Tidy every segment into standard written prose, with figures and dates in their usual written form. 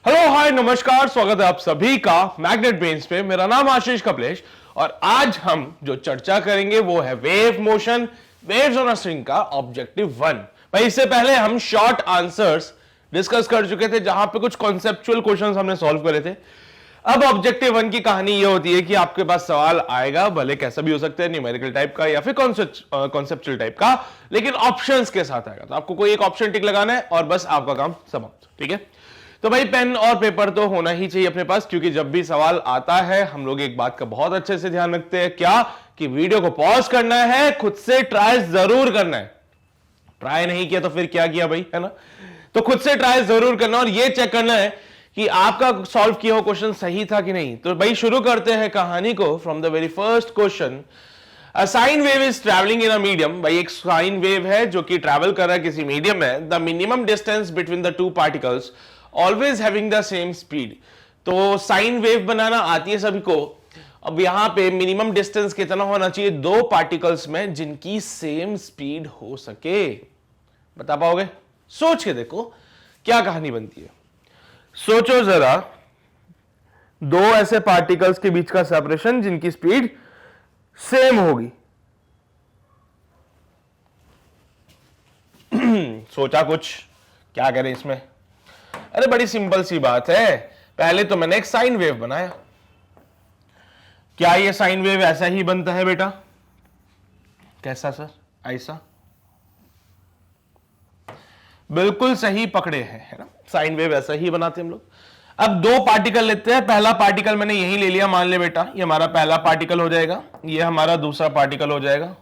Hello hi नमस्कार, स्वागत है आप सभी का मैग्नेट ब्रेन्स पे। मेरा नाम आशीष कपलेश और आज हम जो चर्चा करेंगे वो है wave motion, waves on a string का ऑब्जेक्टिव 1। भाई इससे पहले हम शॉर्ट आंसर्स डिस्कस कर चुके थे जहां पे कुछ कॉन्सेप्चुअल क्वेश्चंस हमने सॉल्व करे थे। अब ऑब्जेक्टिव 1 की कहानी ये होती है कि आपके पास सवाल आएगा, भले कैसा भी हो सकता है, न्यूमेरिकल टाइप का या फिर कॉन्सेप्चुअल टाइप का, लेकिन ऑप्शंस के साथ आएगा। तो आपको कोई एक ऑप्शन टिक लगाना है और बस आपका काम समाप्त। ठीक है, तो भाई पेन और पेपर तो होना ही चाहिए अपने पास, क्योंकि जब भी सवाल आता है हम लोग एक बात का बहुत अच्छे से ध्यान रखते हैं, क्या कि वीडियो को पॉज करना है, खुद से ट्राई जरूर करना है। ट्राई नहीं किया तो फिर क्या किया भाई, है ना। तो खुद से ट्राई जरूर करना और ये चेक करना है कि आपका सॉल्व किया हुआ क्वेश्चन सही था कि नहीं। तो भाई शुरू करते हैं कहानी को from the very first question. A sine wave is traveling in a medium। भाई एक साइन वेव है जो कि ट्रैवल कर रहा है किसी मीडियम में। The minimum distance between the two particles always having the same speed. तो साइन वेव बनाना आती है सभी को। अब यहां पे मिनिमम डिस्टेंस कितना होना चाहिए दो पार्टिकल्स में जिनकी सेम स्पीड हो सके। बता पाओगे? सोच के देखो क्या कहानी बनती है। सोचो जरा, दो ऐसे पार्टिकल्स के बीच का सेपरेशन जिनकी स्पीड सेम होगी। सोचा कुछ? क्या करें इसमें? अरे बड़ी सिंपल सी बात है। पहले तो मैंने एक साइन वेव बनाया। क्या ये साइन वेव ऐसा ही बनता है बेटा? कैसा सर? ऐसा? बिल्कुल सही पकड़े हैं, है ना। साइन वेव ऐसा ही बनाते हम लोग। अब दो पार्टिकल लेते हैं। पहला पार्टिकल मैंने यही ले लिया, मान ले बेटा ये हमारा पहला पार्टिकल हो जाएगा, ये हमारा दूसरा पार्टिकल हो जाएगा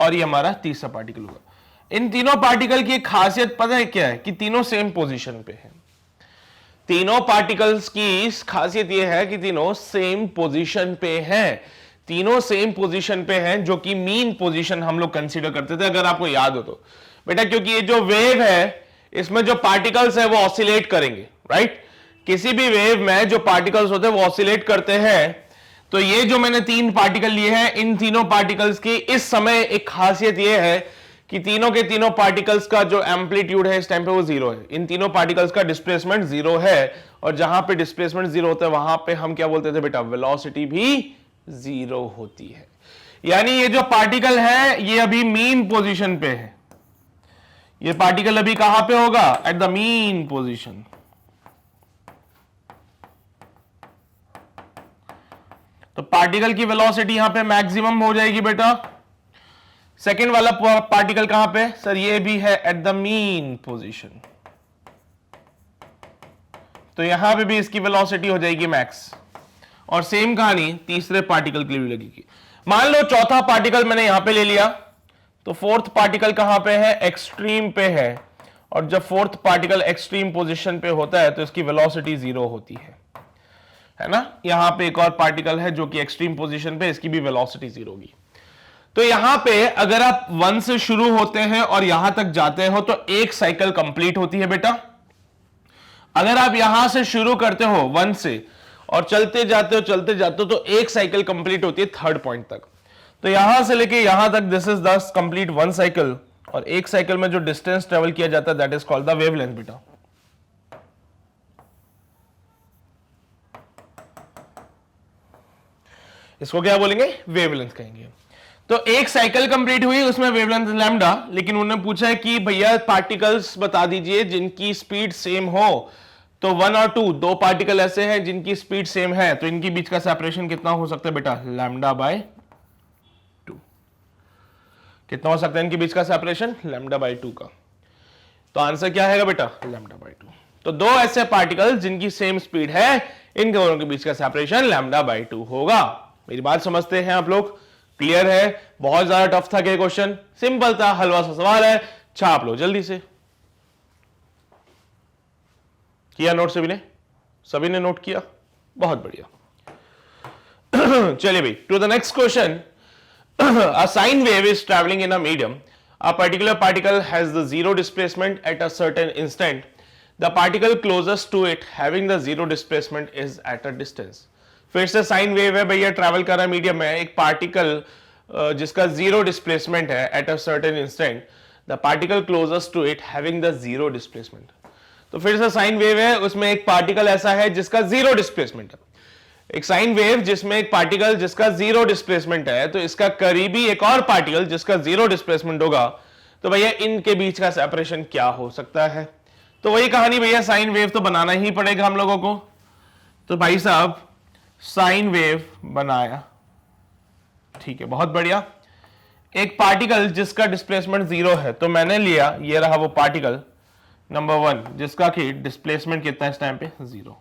और ये हमारा तीसरा पार्टिकल होगा। इन तीनों पार्टिकल की खासियत पता है क्या है? कि तीनों सेम पोजीशन पे हैं। तीनों पार्टिकल्स की खासियत ये है कि तीनों सेम पोजीशन पे हैं। तीनों सेम पोजीशन पे हैं, जो कि मीन पोजीशन हम लोग कंसीडर करते थे, अगर आपको याद हो तो बेटा। क्योंकि ये जो वेव है इसमें जो पार्टिकल्स है वो ऑसिलेट करेंगे, राइट। किसी भी वेव में जो पार्टिकल्स होते हैं वो ऑसिलेट करते हैं। तो ये जो मैंने तीन पार्टिकल लिए हैं, इन तीनों पार्टिकल्स की इस समय एक खासियत ये है कि तीनों के तीनों पार्टिकल्स का जो एम्पलीट्यूड है इस टाइम पे वो जीरो है। इन तीनों पार्टिकल्स का डिस्प्लेसमेंट जीरो है, और जहां पे डिस्प्लेसमेंट जीरो होता है वहां पे हम क्या बोलते थे बेटा? वेलोसिटी भी जीरो होती है। यानी ये जो पार्टिकल है ये अभी मीन पोजीशन पे है। ये पार्टिकल अभी कहां पे होगा? At the mean position. तो पार्टिकल की वेलोसिटी यहां पे मैक्सिमम हो जाएगी बेटा। सेकेंड वाला पार्टिकल कहां पे? सर ये भी है एट द मीन पोजीशन। तो यहां पे भी इसकी वेलोसिटी हो जाएगी मैक्स। और सेम कहानी तीसरे पार्टिकल के लिए भी लगेगी। मान लो चौथा पार्टिकल मैंने यहां पे ले लिया, तो फोर्थ पार्टिकल कहां पे है? एक्सट्रीम पे है। और जब फोर्थ पार्टिकल एक्सट्रीम पोजीशन पे होता है तो इसकी वेलोसिटी जीरो होती है ना। यहां पे एक और पार्टिकल है जो कि एक्सट्रीम पोजीशन पे, इसकी भी वेलोसिटी जीरो होगी। तो यहां पे अगर आप 1 से शुरू होते हैं और यहां तक जाते हो तो एक साइकिल कंप्लीट होती है बेटा। अगर आप यहां से शुरू करते हो 1 से और चलते जाते हो तो एक साइकिल कंप्लीट होती है थर्ड पॉइंट तक। तो यहां से लेके यहां तक this is the complete 1 cycle, और एक साइकिल में जो डिस्टेंस ट्रेवल किया जाता है that is called the wavelength बेटा। इसको क्या बोलेंगे? वेवलेंथ कहेंगे। तो एक साइकिल कंप्लीट हुई, उसमें वेवलेंथ लैम्डा। लेकिन उन्होंने पूछा है कि भैया पार्टिकल्स बता दीजिए जिनकी स्पीड सेम हो। तो 1 और 2 दो पार्टिकल ऐसे हैं जिनकी स्पीड सेम है, तो इनके बीच का सेपरेशन कितना हो सकता है बेटा? Lambda by 2। कितना हो सकता है इनके बीच का सेपरेशन? लैम्डा बाय 2 का। तो आंसर क्या है बेटा? Lambda by 2। तो दो ऐसे पार्टिकल जिनकी सेम स्पीड है, इन दोनों के बीच का सेपरेशन लैम्डा बाय 2 होगा। मेरी बात समझते हैं आप लोग? क्लियर है? बहुत ज्यादा टफ था क्या क्वेश्चन? सिंपल था, हलवा सा सवाल है। छाप लो जल्दी से। किया नोट सभी ने? सभी ने नोट किया? बहुत बढ़िया। चलिए भाई, to the next question. A sine wave is traveling in a medium. A particular particle has the zero displacement at a certain instant. The particle closest to it having the zero displacement is at a distance. फिर से sine wave है भैया, travel कर रहा है medium में। एक particle जिसका जीरो डिस्प्लेसमेंट है at a certain instant, the particle closest to it having the zero displacement. तो फिर से साइन वेव है, उसमें एक पार्टिकल ऐसा है जिसका जीरो डिस्प्लेसमेंट है, एक साइन वेव जिसमें एक पार्टिकल जिसका जीरो डिस्प्लेसमेंट है, तो इसका करीबी एक और पार्टिकल जिसका जीरो डिस्प्लेसमेंट होगा, तो भैया इनके बीच का सेपरेशन क्या हो सकता है? तो वही कहानी भैया, साइन वेव तो बनाना ही पड़ेगा हम लोगों को। तो भाई साहब साइन वेव बनाया, ठीक है, बहुत बढ़िया। एक पार्टिकल जिसका डिस्प्लेसमेंट जीरो है, तो मैंने लिया, ये रहा वो पार्टिकल नंबर 1 जिसका कि डिस्प्लेसमेंट कितना है इस टाइम पे, जीरो।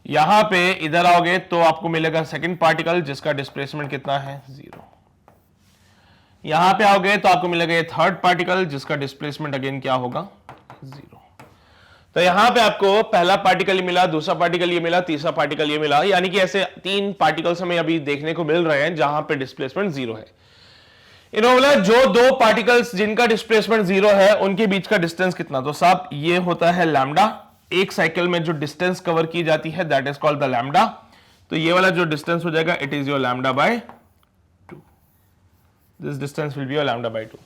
यहां पे इधर आओगे तो आपको मिलेगा सेकंड पार्टिकल जिसका डिस्प्लेसमेंट कितना है, जीरो। यहां पे आओगे तो आपको मिलेगा ये थर्ड पार्टिकल जिसका डिस्प्लेसमेंट अगेन क्या होगा, जीरो। तो यहां पे आपको पहला पार्टिकल ये मिला, दूसरा पार्टिकल ये मिला, तीसरा पार्टिकल ये मिला, यानी कि ऐसे 3 पार्टिकल्स हमें अभी देखने को मिल रहे हैं जहां पे डिस्प्लेसमेंट जीरो है। इन्होंने बोला जो 2 पार्टिकल्स जिनका डिस्प्लेसमेंट जीरो है उनके बीच का डिस्टेंस कितना, तो साहब ये होता है लैम्डा। एक साइकिल में जो डिस्टेंस कवर की जाती है that is called the lambda. तो ये वाला जो डिस्टेंस हो जाएगा it is your lambda by 2, this distance will be your lambda by 2।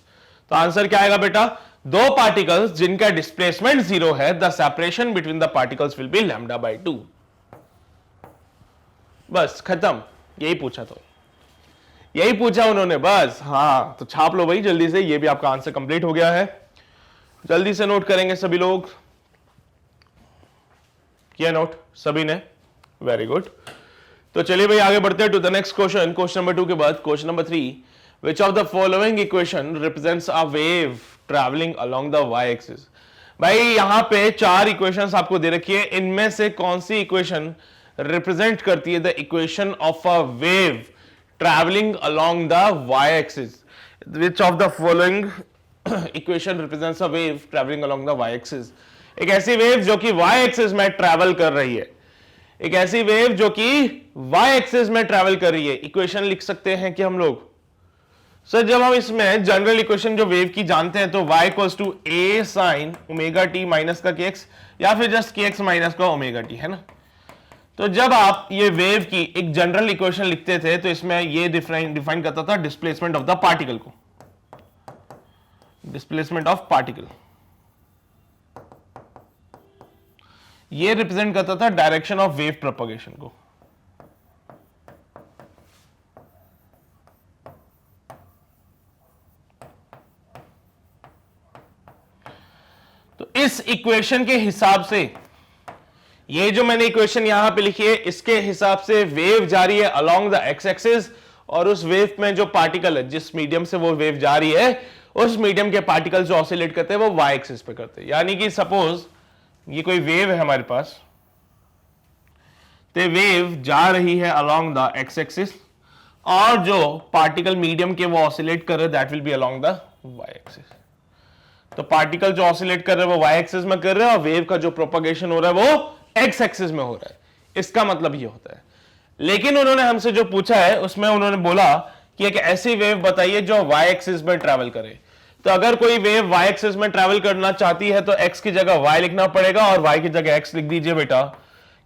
तो आंसर क्या आएगा बेटा, 2 पार्टिकल्स जिनका डिस्प्लेसमेंट जीरो है, the separation between the particles will be lambda by 2। बस खत्म, यही पूछा, तो यही पूछा उन्होंने बस। हाँ तो छाप लो भाई जल्दी से, ये भी आपका आंसर कंप्लीट हो गया है। जल्दी से नोट करेंगे सभी लोग, किया नोट सभी ने, वेरी गुड। तो चलिए भाई आगे बढ़ते हैं to the next question. Question number 2 के बाद question number 3, which of the following equation represents a wave travelling along the Y axis. भाई यहां पे 4 इक्वेशंस आपको दे रखी है, इनमें से कौन सी इक्वेशन रिप्रेजेंट करती है the equation of a wave traveling along the y-axis? Which of the following equation represents a wave traveling along the y-axis? एक ऐसी वेव जो कि y-axis में ट्रैवल कर रही है, एक ऐसी वेव जो कि y-axis में ट्रैवल कर रही है। इक्वेशन लिख सकते हैं कि हम लोग, सर जब हम इसमें जनरल इक्वेशन जो वेव की जानते हैं तो y equals to a sin omega t minus का kx, या फिर जस्ट kx माइनस का ओमेगा t, है ना। तो जब आप ये वेव की एक जनरल इक्वेशन लिखते थे तो इसमें ये डिफाइन करता था डिस्प्लेसमेंट ऑफ द पार्टिकल को, डिस्प्लेसमेंट ऑफ पार्टिकल, ये रिप्रेजेंट करता था डायरेक्शन ऑफ वेव प्रोपगेशन को। तो इस इक्वेशन के हिसाब से, ये जो मैंने इक्वेशन यहां पे लिखी है इसके हिसाब से वेव जा रही है अलोंग द एक्स एक्सिस, और उस वेव में जो पार्टिकल है, जिस मीडियम से वो वेव जा रही है, उस मीडियम के पार्टिकल जो ऑसिलेट करते हैं वो वाई एक्सिस पे करते हैं। यानी कि सपोज ये कोई वेव है हमारे पास, तो वेव जा रही है अलोंग द एक्स एक्सिस, और जो पार्टिकल मीडियम के वो ऑसिलेट कर रहे हैं that will be along the Y axis. तो पार्टिकल जो ऑसिलेट कर रहे हैं वो वाई एक्सिस में कर रहे हैं, और वेव का जो प्रोपगेशन हो रहा है वो एक्स एक्सिस में हो रहा है। इसका मतलब ये होता है। लेकिन उन्होंने हमसे जो पूछा है उसमें उन्होंने बोला कि एक ऐसी वेव बताइए जो वाई एक्सिस में ट्रैवल करे। तो अगर कोई वेव वाई एक्सिस में ट्रैवल करना चाहती है तो एक्स की जगह वाई लिखना पड़ेगा, और वाई की जगह एक्स लिख दीजिए बेटा,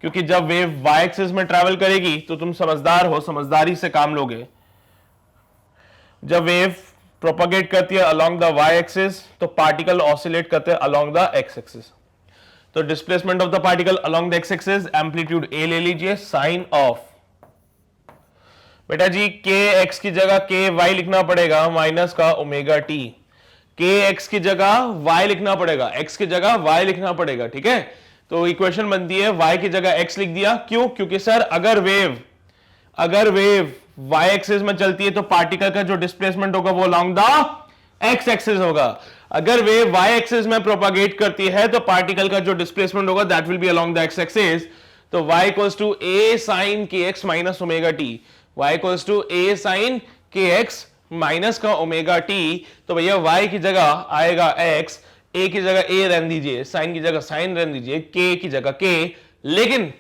क्योंकि जब वेव वाई एक्सिस में ट्रैवल करेगी तो तुम समझदार हो, समझदारी से काम लोगे। जब वेव प्रोपगेट करती है अलोंग द वाई एक्सिस तो पार्टिकल ऑसिलेट करते हैं अलोंग द एक्स एक्सिस। तो displacement of the particle along the x axis, amplitude A ले लीजिए, साइन ऑफ बेटा जी के एक्स की जगह के वाई लिखना पड़ेगा माइनस का ओमेगा टी, के एक्स की जगह वाई लिखना पड़ेगा, एक्स की जगह वाई लिखना पड़ेगा, ठीक है। तो इक्वेशन बनती है वाई की जगह एक्स लिख दिया, क्यों? क्योंकि सर अगर वेव वाई एक्सिस में चलती है तो पार्टिकल का जो डिस्प्लेसमेंट होगा वो अलोंग द एक्स एक्सिस होगा। अगर वेव वाई एक्सिस में प्रोपागेट करती है तो पार्टिकल का जो डिस्प्लेसमेंट होगा that will be along the x axis. तो y equals to a sin kx minus omega t, y equals to a sin kx minus का ओमेगा टी। तो भैया y की जगह आएगा x, a की जगह a रहने दीजिए, sin की जगह sin रहने दीजिए, k की जगह k, लेकिन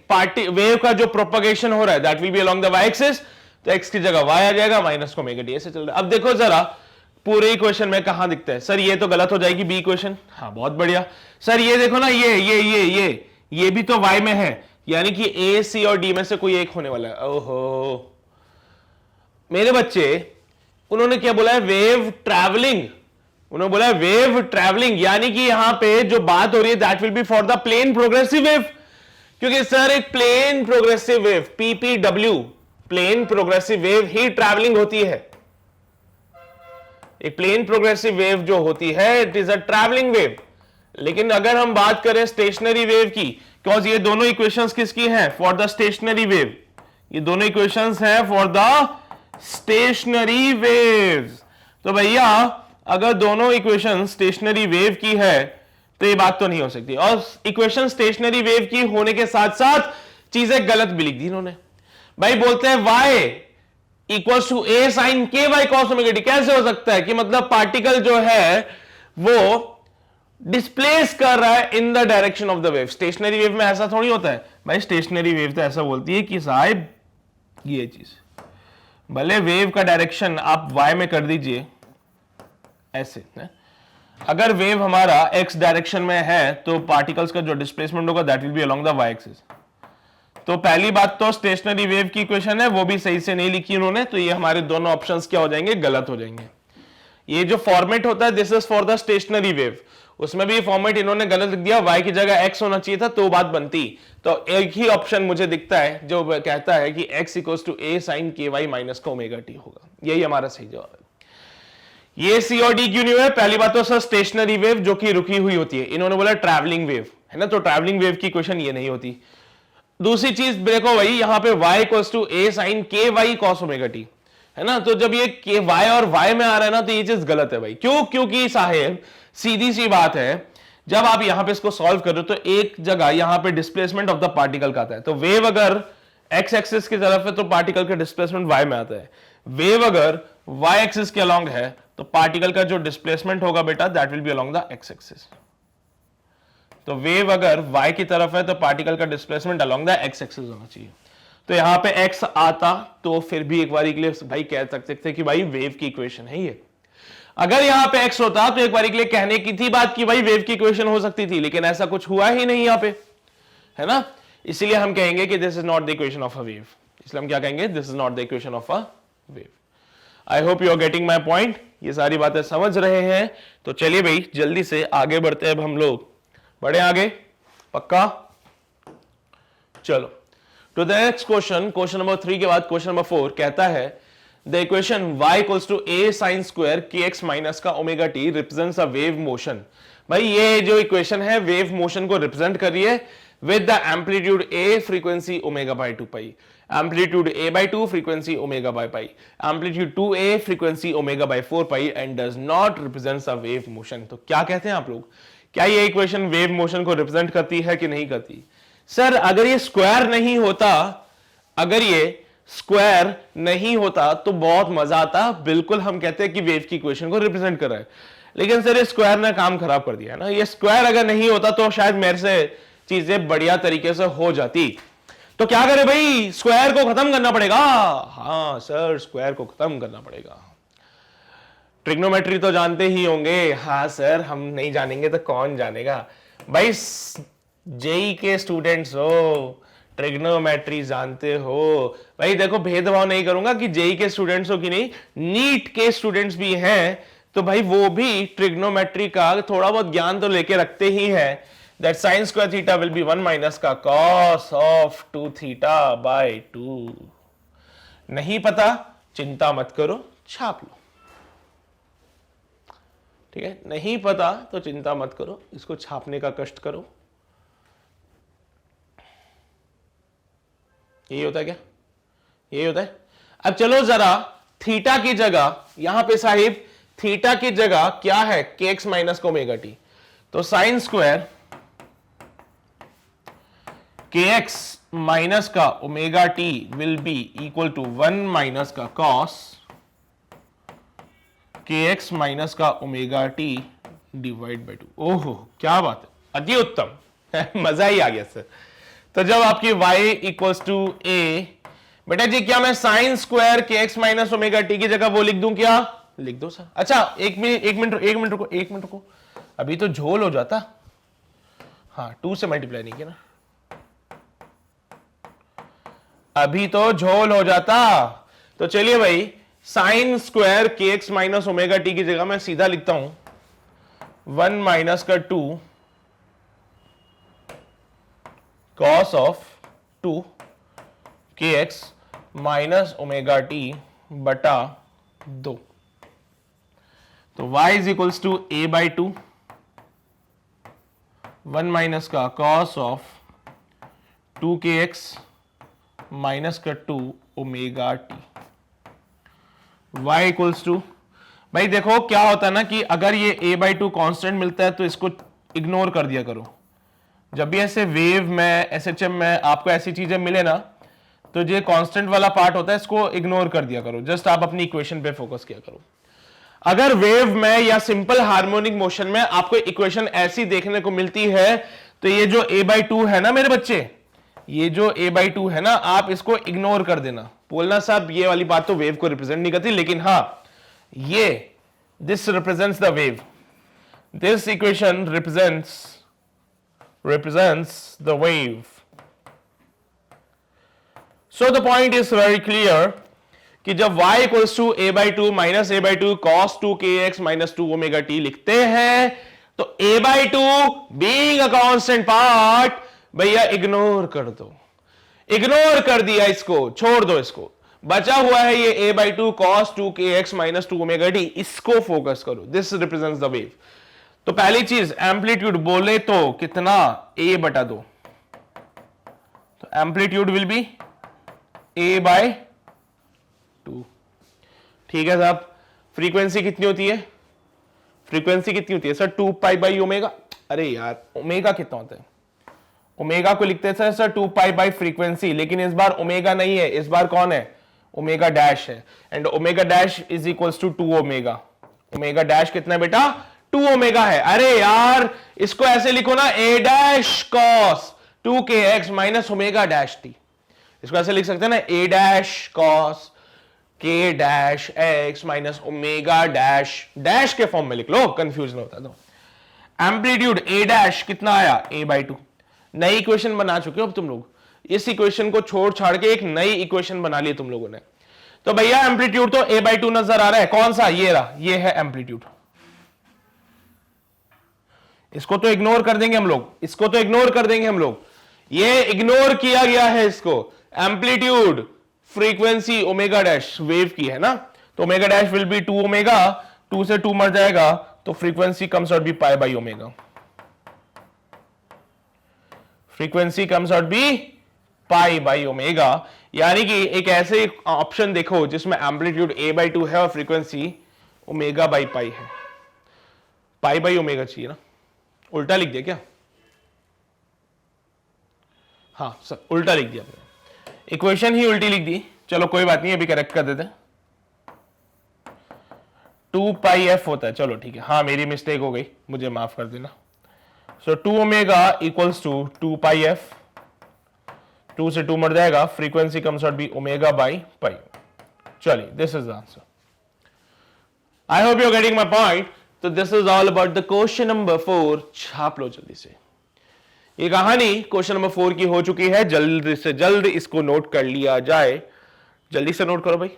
वेव का जो प्रोपगेशन हो रहा है that will be along the y axis. तो x की जगह y आ जाएगा माइनस का ओमेगा टी, ऐसे चल रहा है। अब देखो जरा पूरे इक्वेशन में कहां दिखता है सर, ये तो गलत हो जाएगी बी इक्वेशन, हाँ बहुत बढ़िया। सर ये देखो ना, ये भी तो y में है, यानी कि ए सी और डी में से कोई एक होने वाला है। ओहो मेरे बच्चे, उन्होंने क्या बोला है, वेव ट्रैवलिंग, उन्होंने बोला वेव ट्रैवलिंग, यानी कि यहां पे जो बात हो रही है that will be for the plane progressive wave, क्योंकि सर एक plane progressive wave PPW, plane progressive wave ही ट्रैवलिंग होती है। एक प्लेन प्रोग्रेसिव वेव जो होती है it is a travelling wave. लेकिन अगर हम बात करें स्टेशनरी वेव की, बिकॉज ये दोनों इक्वेशंस किसकी हैं? For the stationary wave. ये दोनों इक्वेशंस हैं फॉर द स्टेशनरी वेव्स। तो भैया अगर दोनों इक्वेशन स्टेशनरी वेव की है तो ये बात तो नहीं हो सकती, और इक्वेशन स्टेशनरी वेव की होने के साथ साथ चीजें गलत भी लिख दी इन्होंने। भाई बोलते हैं y equals to a sine k y cos omega t. कैसे हो सकता है कि मतलब पार्टिकल जो है वो डिस्प्लेस कर रहा है in the direction of the wave. Stationary wave में ऐसा थोड़ी होता है भाई, स्टेशनरी वेव तो ऐसा बोलती है कि साहब ये चीज, भले वेव का डायरेक्शन आप y में कर दीजिए ऐसे है? अगर वेव हमारा x डायरेक्शन में है तो पार्टिकल्स का जो डिस्प्लेसमेंट होगा that will be along the y axis. तो पहली बात तो स्टेशनरी वेव की इक्वेशन है वो भी सही से नहीं लिखी उन्होंने, तो ये हमारे दोनों ऑप्शंस क्या हो जाएंगे? गलत हो जाएंगे। ये जो फॉर्मेट होता है this is for the stationary wave, उसमें भी फॉर्मेट इन्होंने गलत लिख दिया, y की जगह x होना चाहिए था तो बात बनती। तो एक ही ऑप्शन मुझे दिखता है जो कहता है कि x equals to a sin ky minus का ओमेगा टी होगा, यही हमारा सही जवाब है। ये सी और डी क्यों नहीं है? पहली बात तो सर स्टेशनरी वेव जो कि रुकी हुई होती है, इन्होंने बोला ट्रैवलिंग वेव है ना, तो ट्रैवलिंग वेव की क्वेश्चन ये नहीं होती। दूसरी चीज देखो भाई, यहां पे y equals to a sin ky cos omega t है ना, तो जब ये k y और y में आ रहा है ना तो ये चीज गलत है भाई। क्यों? क्योंकि साहेब सीधी सी बात है, जब आप यहां पे इसको सॉल्व करो तो एक जगह यहां पे डिस्प्लेसमेंट ऑफ द पार्टिकल का आता है, तो वेव अगर x एक्सिस की तरफ है तो पार्टिकल का डिस्प्लेसमेंट y में आता है, वेव अगर y एक्सिस के अलोंग है तो पार्टिकल का जो डिस्प्लेसमेंट होगा बेटा that will be along the x axis. तो वेव अगर y की तरफ है तो पार्टिकल का displacement along the x axis होना चाहिए। तो यहां पे x आता तो फिर भी एक बार के लिए भाई कह सकते थे कि भाई वेव की इक्वेशन है ये। अगर यहां पे x होता तो एक बार के लिए कहने की थी बात कि भाई वेव की इक्वेशन हो सकती थी, लेकिन ऐसा कुछ हुआ ही नहीं यहां पे, है ना। इसलिए हम कहेंगे कि this is not the equation of a wave. इसलिए हम क्या कहेंगे? This is not the equation of a wave. I hope you are getting my point. ये सारी बातें समझ रहे हैं तो चलिए भाई जल्दी से आगे बढ़ते हैं। अब हम लोग बढ़े आगे, पक्का? चलो to the next question. Question number 3 के बाद क्वेश्चन नंबर 4 कहता है the equation y equals to a sin square kx minus का omega T represents a wave motion. भाई ये जो इक्वेशन है वेव मोशन को रिप्रेजेंट कर रही है with the amplitude a frequency omega by 2 pi, amplitude a by 2 frequency omega by pi, amplitude 2a frequency omega by 4 pi and does not represents a wave motion. तो क्या कहते हैं आप लोग, क्या ये इक्वेशन वेव मोशन को represent करती है कि नहीं करती? सर अगर ये स्क्वायर नहीं होता, अगर ये स्क्वायर नहीं होता तो बहुत मजा आता, बिल्कुल हम कहते हैं कि वेव की इक्वेशन को रिप्रेजेंट कर रहा है। लेकिन सर ये स्क्वायर ने काम खराब कर दिया है ना, ये स्क्वायर अगर नहीं होता तो शायद मेरे से चीजें बढ़िया तरीके से हो जाती। तो क्या करें भाई? स्क्वायर को खत्म करना पड़ेगा। हाँ सर स्क्वायर को खत्म करना पड़ेगा। ट्रिग्नोमेट्री तो जानते ही होंगे। हाँ सर हम नहीं जानेंगे तो कौन जानेगा भाई, जेई के स्टूडेंट्स हो, ट्रिग्नोमेट्री जानते हो भाई। देखो भेदभाव नहीं करूंगा कि जेई के स्टूडेंट्स हो कि नहीं, नीट के स्टूडेंट्स भी हैं तो भाई वो भी ट्रिग्नोमेट्री का थोड़ा बहुत ज्ञान तो लेके रखते ही है। That sine square theta will be 1 minus का कॉस ऑफ 2 थीटा बाय 2। नहीं पता चिंता मत करो, छाप लो, ठीक है। नहीं पता तो चिंता मत करो, इसको छापने का कष्ट करो। यही होता है क्या? यही होता है। अब चलो जरा थीटा की जगह, यहां पे साहिब थीटा की जगह क्या है? के एक्स माइनस का ओमेगा टी। तो sine square k x minus का omega t will be equal to 1 minus का कॉस के एक्स माइनस का ओमेगा टी डिवाइड बाई 2। ओहो क्या बात है, अति उत्तम मजा ही आ गया सर। तो जब आपकी y इक्वल्स टू a, बेटा जी क्या मैं sign square k x minus omega T की जगह वो लिख दूं? क्या लिख दो सर? अच्छा एक मिनट रुको, अभी तो झोल हो जाता। हाँ 2 से मल्टीप्लाई नहीं किया ना, अभी तो झोल हो जाता। तो चलिए भाई sign square k x minus omega T की जगह मैं सीधा लिखता हूं 1 माइनस का 2 cos of 2 k x minus omega T बटा 2। तो y is equals to a by 2, 1 minus का cos of 2 k x minus का 2 omega t. y equals to, भाई देखो क्या होता है ना कि अगर ये a बाई 2 कॉन्स्टेंट मिलता है तो इसको इग्नोर कर दिया करो। जब भी ऐसे वेव में एसएचएम में आपको ऐसी चीजें मिले ना तो जो कांस्टेंट वाला पार्ट होता है इसको इग्नोर कर दिया करो, जस्ट आप अपनी इक्वेशन पे फोकस किया करो। अगर वेव में या सिंपल हार्मोनिक मोशन में आपको इक्वेशन ऐसी देखने को मिलती है तो ये जो a बाई 2 है ना मेरे बच्चे, ये जो a बाई 2 है ना, आप इसको इग्नोर कर देना। बोलना साहब ये वाली बात तो वेव को रिप्रेजेंट नहीं करती, लेकिन हाँ ये this represents the wave, this equation represents the wave. So the point is very clear कि जब y equals to a by 2 minus a by 2 cos 2 kx minus 2 omega t लिखते हैं तो a by 2 being a constant part भैया ignore कर दो, ignore कर दिया इसको, छोड़ दो इसको, बचा हुआ है ये a by 2 cos 2 kx minus 2 omega t, इसको फोकस करो। This represents the wave. तो पहली चीज एम्पलीट्यूड बोले तो कितना a बटा 2, तो amplitude will be a by 2। ठीक है साहब। फ्रीक्वेंसी कितनी होती है, फ्रीक्वेंसी कितनी होती है सर 2 पाई बाई ओमेगा। अरे यार ओमेगा कितना होता है, ओमेगा को लिखते हैं सर 2 पाई बाई फ्रीक्वेंसी, लेकिन इस बार ओमेगा नहीं है, इस बार कौन है, ओमेगा डैश है। And omega dash is equals to 2 omega. Omega dash कितना है बेटा, 2 ओमेगा है। अरे यार इसको ऐसे लिखो ना, a dash cos 2 k x minus omega dash T, इसको ऐसे लिख सकते हैं ना, a डैश कॉस के dash x minus omega dash, dash के फॉर्म में लिख लो, कंफ्यूजन होता है। तो एम्पलीट्यूड a डैश कितना आया, a बाई 2। नई इक्वेशन बना चुके हो अब तुम लोग, इस इक्वेशन को छोड़ छाड़ के एक नई इक्वेशन बना ली तुम लोगों ने। तो भैया एम्पलीट्यूड तो a बाई 2 नजर आ रहा है, कौन सा, ये रहा, ये है एम्पलीट्यूड। इसको तो इग्नोर कर देंगे हम लोग, इसको तो इग्नोर कर देंगे हम लोग, ये इग्नोर किया गया है इसको। Amplitude frequency omega dash wave की है ना, तो omega dash will be 2 omega, 2 से 2 मर जाएगा तो frequency comes out be pi by omega, frequency comes out be pi by omega. यानी कि एक ऐसे ऑप्शन देखो जिसमें एम्पलीट्यूड a बाई 2 है और फ्रीक्वेंसी ओमेगा बाई पाई है। पाई बाई ओमेगा चाहिए ना, उल्टा लिख दिया क्या, हाँ सर उल्टा लिख दिया, इक्वेशन ही उल्टी लिख दी। चलो कोई बात नहीं, अभी करेक्ट कर देते हैं। 2 पाई एफ होता है, चलो ठीक है, हाँ मेरी मिस्टेक हो गई, मुझे माफ कर देना। So 2 omega equals to 2 pi F, 2 से 2 मर जाएगा, frequency comes out B omega by pi. चलिए this is the answer. I hope you are getting my point. तो this is all about the question number 4। छाप लो जल्दी से, ये कहानी क्वेश्चन नंबर 4 की हो चुकी है। जल्द से जल्द इसको नोट कर लिया जाए, जल्दी से नोट करो भाई।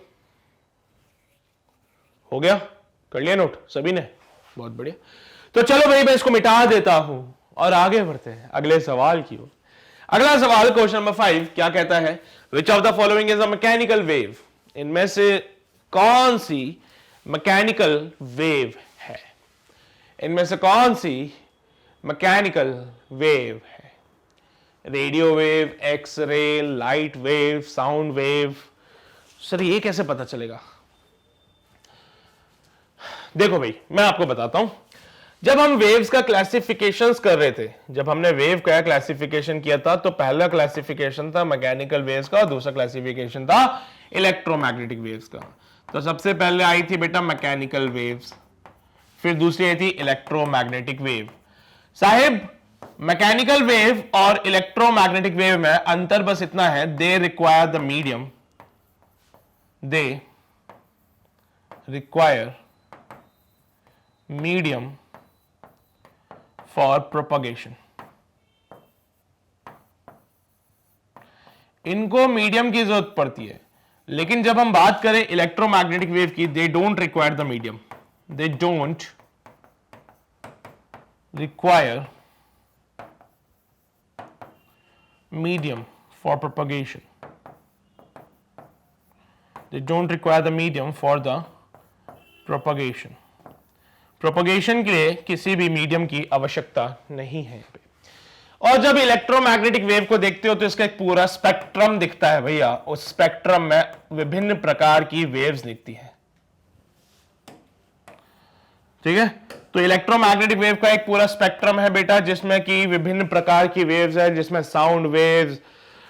हो गया, कर लिया नोट सभी ने, बहुत बढ़िया। तो चलो भाई मैं इसको मिटा देता हूं और आगे बढ़ते हैं अगले सवाल की ओर। अगला सवाल क्वेश्चन नंबर 5 क्या कहता है, विच of the following is a mechanical wave. इनमें से कौन सी मैकेनिकल वेव है, इनमें से कौन सी मैकेनिकल वेव है। Radio wave, X ray, light wave, sound wave. Sir ये कैसे पता चलेगा, देखो भाई मैं आपको बताता हूं। जब हम वेव्स का क्लासिफिकेशंस कर रहे थे, जब हमने वेव का क्लासिफिकेशन किया था, तो पहला क्लासिफिकेशन था मैकेनिकल वेव्स का और दूसरा क्लासिफिकेशन था इलेक्ट्रोमैग्नेटिक वेव्स का। तो सबसे पहले आई थी बेटा मैकेनिकल वेव्स, फिर दूसरी आई थी electromagnetic wave. Sahib mechanical wave और इलेक्ट्रोमैग्नेटिक वेव में अंतर बस इतना है, they require the medium, they require medium for propagation. इनको मीडियम की जरूरत पड़ती है, लेकिन जब हम बात करें इलेक्ट्रोमैग्नेटिक वेव की, दे don't require the medium, they don't require medium for propagation. They don't require the medium for the propagation. Propagation के लिए किसी भी मीडियम की आवश्यकता नहीं है। और जब इलेक्ट्रोमैग्नेटिक वेव को देखते हो तो इसका एक पूरा स्पेक्ट्रम दिखता है भैया। उस स्पेक्ट्रम में विभिन्न प्रकार की वेव्स दिखती है, ठीक है। तो इलेक्ट्रोमैग्नेटिक वेव का एक पूरा स्पेक्ट्रम है बेटा, जिसमें कि विभिन्न प्रकार की वेव्स है, जिसमें sound waves,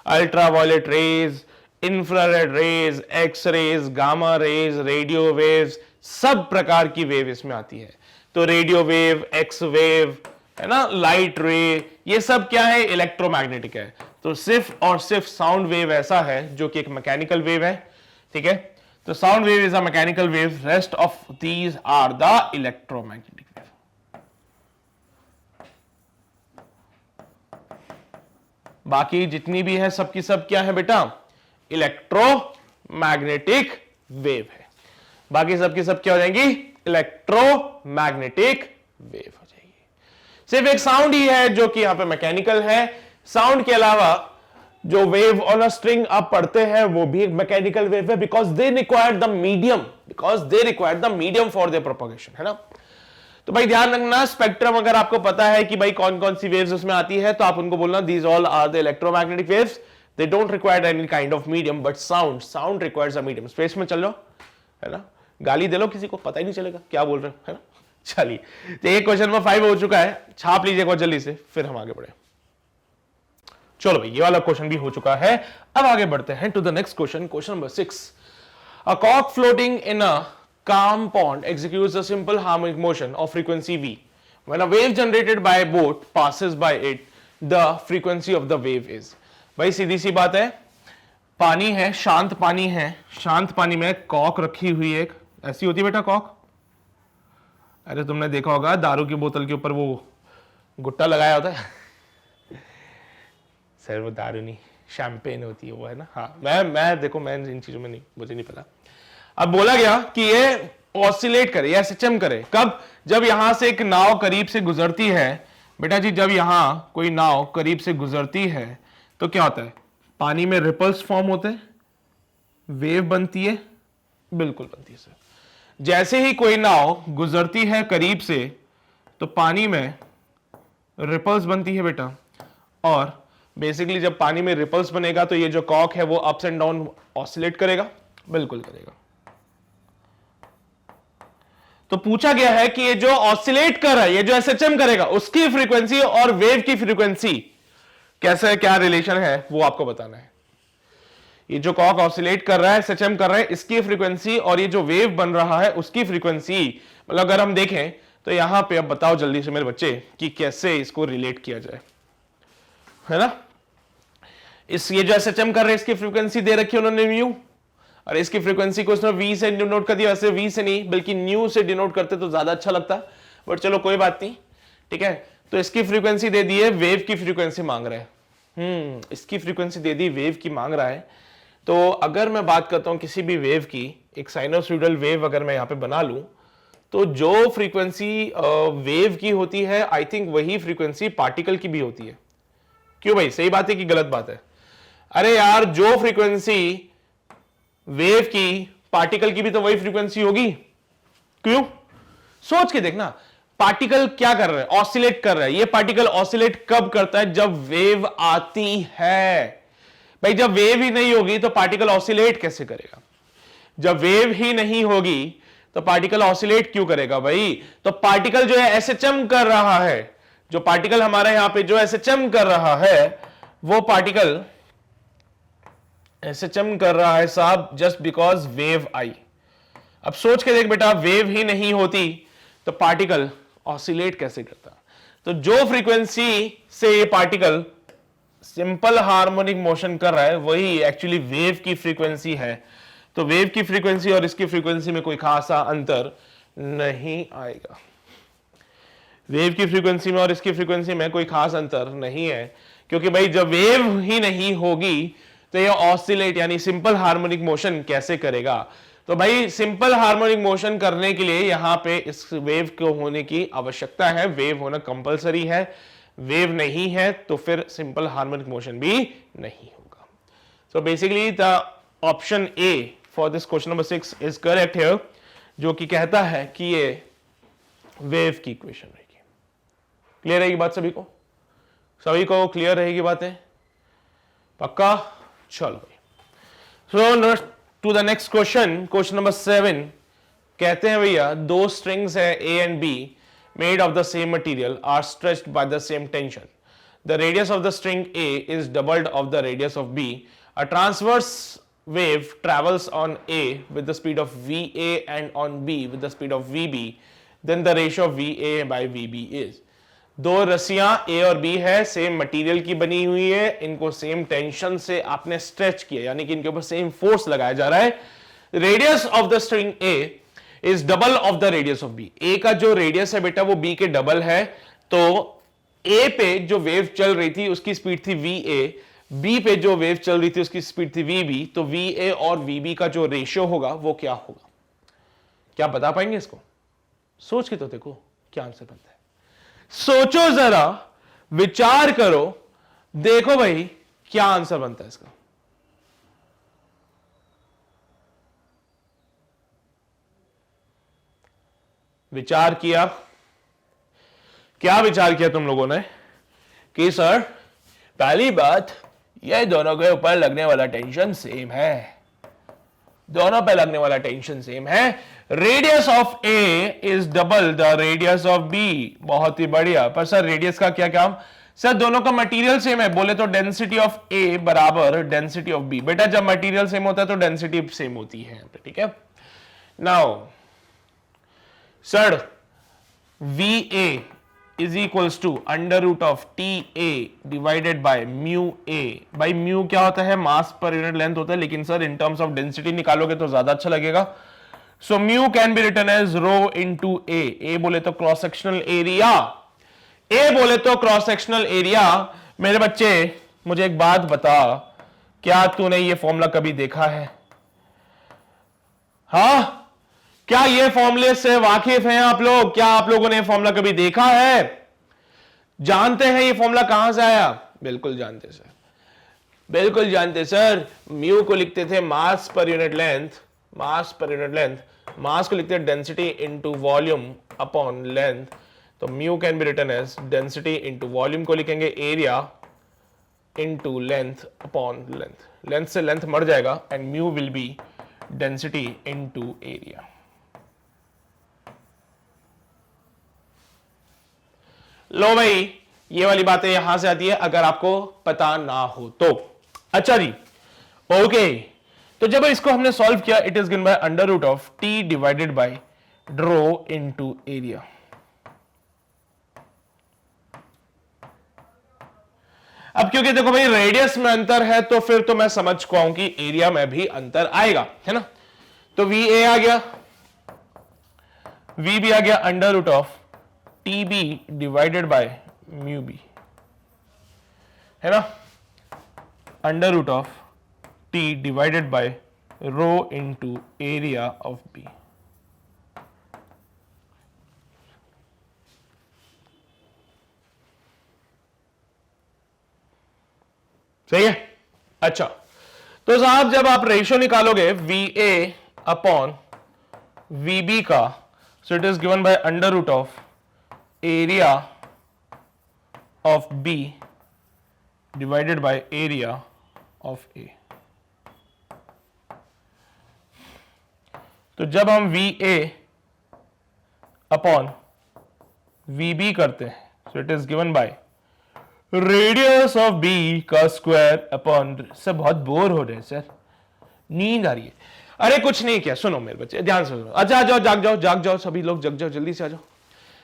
ultraviolet rays, infrared rays, X rays, gamma rays, radio waves, सब प्रकार की वेव इसमें आती है। तो रेडियो वेव, एक्स वेव, है ना, लाइट रे, ये सब क्या है, इलेक्ट्रोमैग्नेटिक है। तो सिर्फ और सिर्फ साउंड वेव ऐसा है जो कि एक मैकेनिकल वेव है, ठीक है। तो sound wave is a mechanical wave, rest of these are the electromagnetic wave. बाकी जितनी भी है सबकी सब क्या है बेटा, इलेक्ट्रोमैग्नेटिक वेव है। बाकी सबकी सब क्या हो जाएंगी, इलेक्ट्रोमैग्नेटिक वेव हो जाएगी। सिर्फ एक साउंड ही है जो कि यहां पे मैकेनिकल है। साउंड के अलावा जो वेव ऑन अ स्ट्रिंग आप पढ़ते हैं वो भी एक मैकेनिकल वेव है, because they require the medium for their propagation, है ना। तो भाई ध्यान रखना, स्पेक्ट्रम अगर आपको पता है कि भाई कौन कौन सी वेव्स उसमें आती है, तो आप उनको बोलना these all are the electromagnetic waves, they don't require any kind of medium, but sound requires a medium. Space में चल लो, है ना, गाली दे लो किसी को, पता ही नहीं चलेगा क्या बोल रहे हो, है ना। चलिए, तो ये क्वेश्चन नंबर 5 हो चुका है, छाप लीजिएगा जल्दी से, फिर हम आगे बढ़े। चलो भाई, ये वाला क्वेश्चन भी हो चुका है। अब आगे बढ़ते हैं to the next question, question number 6। A cock floating in a calm pond executes a simple harmonic motion of frequency v. When a wave generated by a boat passes by it, the frequency of the wave is. भाई सीधी सी बात है, पानी है, शांत पानी है, शांत पानी में कॉक रखी हुई एक, ऐसी होती है बेटा कॉक। अरे तुमने देखा होगा दारू की बोतल के ऊपर वो गुट्टा लगाया होता है। सर वो दारू नहीं, शैंपेन होती है वो, है ना। हाँ, मैं देखो, मैं इन चीजों में नहीं, मुझे नहीं पता। अब बोला गया कि ये ऑसिलेट करे या सिचम करे, कब, जब यहां से एक नाव करीब से गुजरती है। बेटा जी, जब यहां कोई नाव करीब से गुजरती है तो क्या होता है, पानी में रिपल्स फॉर्म होते हैं, वेव बनती है, बिल्कुल बनती है सर। जैसे ही कोई नाव गुजरती है करीब से तो पानी में रिपल्स बनती है बेटा, और बेसिकली जब पानी में रिपल्स बनेगा तो ये जो कॉक है वो अप्स एंड डाउन ऑसिलेट करेगा, बिल्कुल करेगा। तो पूछा गया है कि ये जो ऑसिलेट कर रहा है, ये जो एसएचएम करेगा, उसकी फ्रीक्वेंसी और वेव की फ्रीक्वेंसी कैसे, क्या रिलेशन है, वो आपको बताना है। ये जो कॉक ऑसिलेट कर रहा है, एसएचएम कर रहा है, इसकी फ्रीक्वेंसी और ये जो वेव बन रहा है उसकी फ्रीक्वेंसी, मतलब अगर हम देखें तो यहां पे अब बताओ जल्दी से मेरे बच्चे कि कैसे इसको रिलेट किया जाए, है ना। ये जो एसएचएम कर रहे हैं इसकी फ्रीक्वेंसी दे रखी है उन्होंने म्यू, और इसकी फ्रीक्वेंसी को उसने वी से डिनोट कर दिया। वैसे वी से नहीं बल्कि न्यू से डिनोट करते तो ज्यादा अच्छा लगता, बट चलो कोई बात नहीं, ठीक है। तो इसकी फ्रीक्वेंसी दे दी है, वेव की फ्रीक्वेंसी मांग रहा है। इसकी फ्रीक्वेंसी दे दी, वेव की मांग रहा है। तो अगर मैं बात करता हूं किसी भी वेव की, एक साइनोसॉइडल वेव अगर मैं यहां पे बना लूं, तो जो फ्रीक्वेंसी वेव की होती है, आई थिंक वही फ्रीक्वेंसी पार्टिकल की भी होती है। क्यों भाई, सही बात है कि गलत बात है? अरे यार, जो फ्रीक्वेंसी वेव की पार्टिकल की भी तो वही फ्रीक्वेंसी होगी। क्यों? सोच के देखना, पार्टिकल क्या कर रहा है, ऑसिलेट कर रहा है। ये पार्टिकल ऑसिलेट कब करता है, जब वेव आती है। भाई जब वेव ही नहीं होगी तो पार्टिकल ऑसिलेट कैसे करेगा? जब वेव ही नहीं होगी तो पार्टिकल ऑसिलेट क्यों करेगा भाई? तो पार्टिकल जो है एसएचएम कर रहा है, जो पार्टिकल हमारे यहां पे जो एसएचएम कर रहा है, वो पार्टिकल एसएचएम कर रहा है साहब, जस्ट बिकॉज वेव आई। अब सोच के देख बेटा, वेव ही नहीं होती तो पार्टिकल ऑसिलेट कैसे करता? तो जो फ्रीक्वेंसी से ये पार्टिकल सिंपल हार्मोनिक मोशन कर रहा है वही एक्चुअली वेव की फ्रीक्वेंसी है। तो वेव की फ्रीक्वेंसी और इसकी फ्रीक्वेंसी में कोई खासा अंतर नहीं आएगा। वेव की फ्रीक्वेंसी में और इसकी फ्रीक्वेंसी में कोई खास अंतर नहीं है, क्योंकि भाई जब वेव ही नहीं होगी तो ये ऑसिलेट यानी सिंपल हार्मोनिक मोशन कैसे करेगा? तो भाई सिंपल हार्मोनिक मोशन करने के लिए यहां पे इस वेव को होने की आवश्यकता है, वेव होना कंपलसरी है। वेव नहीं है तो फिर सिंपल हार्मोनिक मोशन भी नहीं होगा। So basically the option A for this question number 6 is correct here, जो कि कहता है कि ये वेव की इक्वेशन रहेगी। क्लियर रहेगी बात सभी को? सभी को क्लियर रहेगी बातें? पक्का? चलो भाई, so to the next question, question number 7 कहते हैं भैया दो स्ट्रिंग्स है A and B made of the same material are stretched by the same tension. The radius of the string A is doubled of the radius of B. A transverse wave travels on A with the speed of VA and on B with the speed of VB. Then the ratio of VA by VB is. दो रस्सियां A और B है, same material की बनी हुई है, इनको same tension से आपने स्ट्रेच किया, यानी कि इनके ऊपर सेम फोर्स लगाया जा रहा है। Radius of the string A is double of the radius of B. A का जो रेडियस है बेटा वो बी के डबल है, तो ए पे जो वेव चल रही थी उसकी स्पीड थी वी ए, बी पे जो वेव चल रही थी उसकी स्पीड थी वी बी। तो वी ए और वी बी का जो रेशियो होगा वो क्या होगा? क्या बता पाएंगे इसको? सोच के तो देखो क्या आंसर बनता है। सोचो जरा, विचार करो, देखो भाई क्या आंसर बनता है इसका। विचार किया? क्या विचार किया तुम लोगों ने कि सर पहली बात ये दोनों के ऊपर लगने वाला टेंशन सेम है, दोनों पे लगने वाला टेंशन सेम है। Radius of A is double the radius of B. बहुत ही बढ़िया। पर सर रेडियस का क्या काम? सर दोनों का मटेरियल सेम है, बोले तो डेंसिटी ऑफ ए बराबर डेंसिटी ऑफ बी। बेटा जब मटेरियल सेम होता है तो डेंसिटी सेम होती है, ठीक है। Now sir V A is equals to under root of T A divided by mu A. By mu क्या होता है? मास पर यूनिट लेंथ होता है, लेकिन sir in terms of density निकालोगे तो ज्यादा अच्छा लगेगा। So mu can be written as rho into A. A बोले तो क्रॉस सेक्शनल एरिया, ए बोले तो क्रॉस सेक्शनल एरिया। मेरे बच्चे मुझे एक बात बता, क्या तूने ये फॉर्मूला कभी देखा है? हाँ, क्या ये फॉर्मूले से वाकिफ हैं आप लोग? क्या आप लोगों ने ये फॉर्मूला कभी देखा है? जानते हैं ये फॉर्मूला कहां से आया? बिल्कुल जानते सर, बिल्कुल जानते सर। म्यू को लिखते थे मास पर यूनिट लेंथ, मास पर यूनिट लेंथ। मास को लिखते density into volume upon length. तो mu can be written as density into volume को लिखेंगे area into length upon length. Length से लेंथ मर जाएगा and mu will be density into area. लो भाई, ये वाली बातें यहां से आती है अगर आपको पता ना हो तो। अच्छा जी, ओके। तो जब इसको हमने सॉल्व किया, it is given by under root of T divided by rho into area. अब क्योंकि देखो भाई रेडियस में अंतर है तो फिर तो मैं समझ पाऊं कि एरिया में भी अंतर आएगा, है ना। तो वी ए आ गया, वी बी आ गया under root of T B divided by mu B, है ना, under root of T divided by rho into area of B. सही है? अच्छा, तो साहब जब आप रेशियो निकालोगे V A upon V B का, so it is given by under root of area of B divided by area of A. तो जब हम V A upon V B करते हैं, so it is given by radius of B का square upon. सब बहुत bore हो रहे हैं सर, नींद आ रही है। अरे कुछ नहीं किया, सुनो मेरे बच्चे ध्यान से सुनो। अच्छा आ जाओ, जाग जाओ, जाग जाओ, सभी लोग जग जाओ, जल्दी से आ जाओ।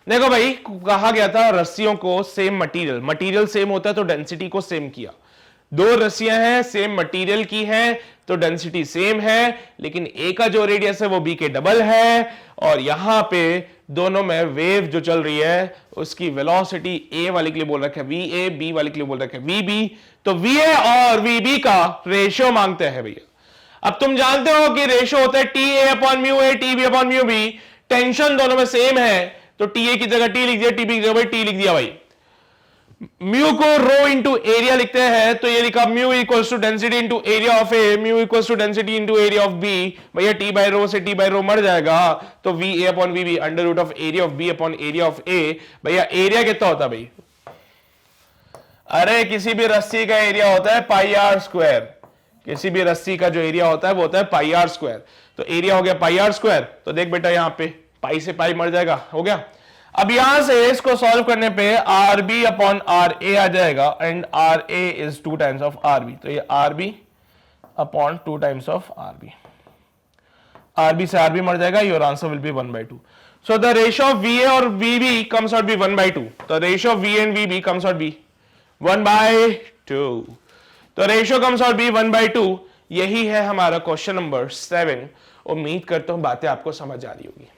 देखो भाई, कहा गया था रस्सियों को सेम मटेरियल, मटेरियल सेम होता है तो डेंसिटी को सेम किया। दो रस्सियां हैं, सेम मटेरियल की हैं तो डेंसिटी सेम है, लेकिन ए का जो रेडियस है वो बी के डबल है। और यहां पे दोनों में वेव जो चल रही है उसकी वेलोसिटी ए वाले के लिए बोल रखा है वी ए, बी वाले के लिए बोल रखा है वी बी। तो वी ए और वी बी का रेशियो मांगते हैं भैया। अब तुम जानते हो कि रेशो होता है T A upon mu A, T B upon mu B, tension दोनों में सेम है, तो टी ए की जगह टी लिख दिया, टी बी की जगह टी लिख दिया भाई। म्यू को रो इंटू एरिया लिखते हैं, तो ये लिखा mu equals to density into area of A, mu equals to density into area of B. भैया टी बाय रो से टी बाय रो मर जाएगा, तो V A upon V B under root of area of B upon area of A. भैया area कितना होता है भाई? अरे किसी भी रस्सी का एरिया होता है पाई आर स्क्वायर, किसी भी रस्सी का जो एरिया होता है वो होता है पाई आर स्क्वायर। तो एरिया हो गया पाई आर स्क्वायर, तो देख बेटा यहां पे पाई से पाई मर जाएगा, हो गया। अब यहां से इसको सॉल्व करने पे R B upon R A आ जाएगा, and R A is 2 times of R B, तो ये R B upon 2 times of R B, R B से आर बी मर जाएगा, your answer will be 1/2। So the ratio of V A और V B comes out be 1/2, तो ratio of V and V B comes out be 1/2, तो ratio comes out be 1/2। यही है हमारा question number 7। उम्मीद करता हूं बातें आपको समझ आ रही होगी,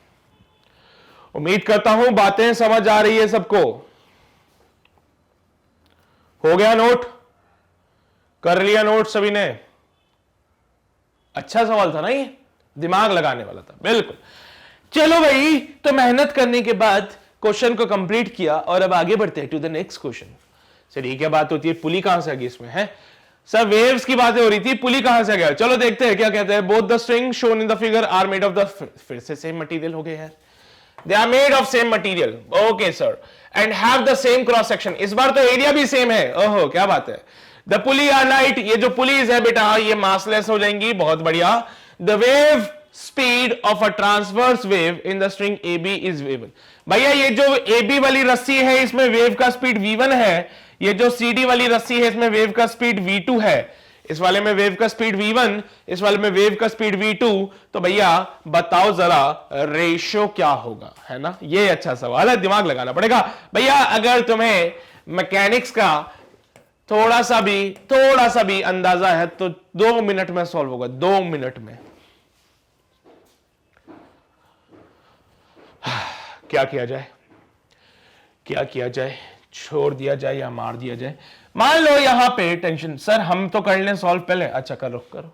उम्मीद करता हूं बातें समझ आ रही है सबको। हो गया नोट? कर लिया नोट सभी ने? अच्छा सवाल था ना, ये दिमाग लगाने वाला था, बिल्कुल। चलो भाई, तो मेहनत करने के बाद क्वेश्चन को कंप्लीट किया, और अब आगे बढ़ते हैं to the next question. Sir ये क्या बात होती है, पुली कहां से आ गई इसमें? है सर वेव्स की बातें हो रही थी, पुली कहां से आ गया? चलो देखते हैं क्या कहते हैं। Both the string shown in the figure are made of the, फिर से सेम मटेरियल हो गए यार, they are made of same material, okay sir, and have the same cross section. इस बार तो एरिया भी सेम है, ओहो क्या बात है। द पुली आर लाइट, ये जो पुलीज है बेटा ये मासलेस हो जाएंगी, बहुत बढ़िया। The wave speed of a transverse wave in the string A B is v1। भैया ये जो ए बी वाली रस्सी है इसमें वेव का स्पीड v1 है, ये जो सी डी वाली रस्सी है इसमें वेव का स्पीड v2 है। इस वाले में वेव का स्पीड v1, इस वाले में वेव का स्पीड v2, तो भैया बताओ जरा रेशियो क्या होगा, है ना? ये अच्छा सवाल है, दिमाग लगाना पड़ेगा भैया। अगर तुम्हें मैकेनिक्स का थोड़ा सा भी अंदाजा है तो 2 मिनट में सॉल्व होगा, 2 मिनट में। क्या किया जाए, क्या किया जाए, छोड़ दिया जाए या मार दिया जाए? मान लो यहां पे टेंशन, सर हम तो कर लें सॉल्व पहले, अच्छा करो करो।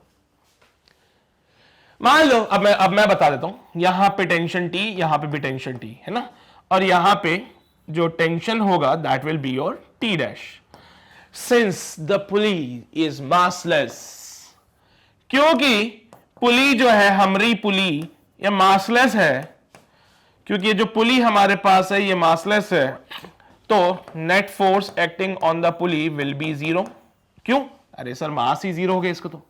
मान लो अब मैं बता देता हूं, यहां पे टेंशन टी, यहां पे भी टेंशन टी, है ना? और यहां पे जो टेंशन होगा that will be your T dash, since the pulley is massless. क्योंकि पुली जो है हमारी पुली ये मासलेस है, क्योंकि ये जो पुली हमारे पास है ये मासलेस है, तो net force acting on the pulley will be 0। क्यों? अरे सर मास ही 0 हो गया इसका, तो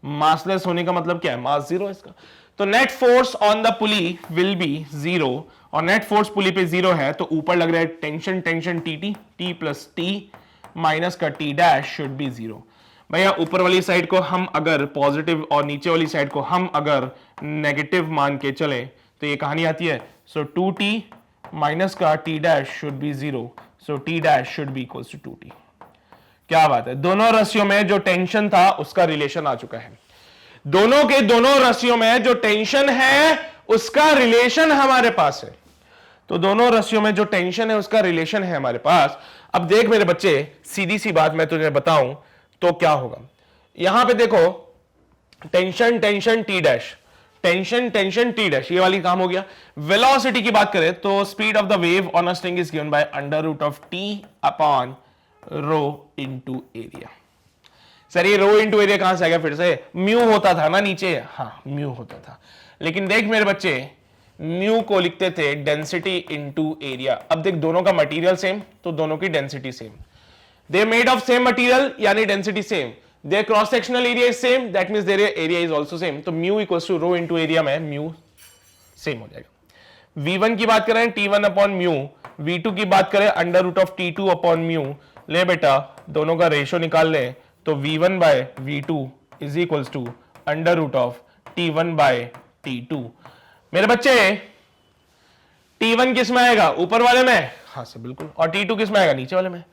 मासलेस होने का मतलब क्या है? मास 0 इसका। तो net force on the pulley will be 0, और नेट फोर्स पुली पे 0 है, तो ऊपर लग रहा है tension tension T T, T plus T minus का टी डैश शुड बी 0। भैया ऊपर वाली साइड को हम अगर पॉजिटिव और नीचे वाली साइड को हम अगर नेगेटिव मान के चले तो ये कहानी आती है, सो 2t माइनस का T dash should be 0, so T dash should be equals to 2t। क्या बात है, दोनों रस्सियों में जो टेंशन था उसका रिलेशन आ चुका है, दोनों के दोनों रस्सियों में जो टेंशन है उसका रिलेशन हमारे पास है, तो दोनों रस्सियों में जो टेंशन है उसका रिलेशन है हमारे पास। अब देख मेरे बच्चे, सीधी सी बात मैं तुझे बताऊं तो क्या होगा, यहां पे देखो tension tension T dash, tension tension T dash, ये वाली काम हो गया। वेलोसिटी की बात करें तो speed of the wave on a string is given by under root of T upon rho into area. Sir ये रो इनटू एरिया कहां से आ गया? फिर से म्यू होता था ना नीचे, हाँ म्यू होता था, लेकिन देख मेरे बच्चे म्यू को लिखते थे डेंसिटी इनटू एरिया। अब देख दोनों का मटेरियल सेम, तो दोनों की density same, they made of same material यानी density same, their cross sectional area is same, that means their area is also same, तो mu equals to rho into area में mu सेम हो जाएगा। v1 की बात करें t1 upon mu, v2 की बात करें under root of t2 upon mu. ले बेटा दोनों का रेशियो निकाल ले, तो v1 by v2 is equals to under root of t1 by t2। मेरे बच्चे t1 किस में आएगा? ऊपर वाले में, हाँ सर बिल्कुल, और t2 किस में आएगा? नीचे वाले में।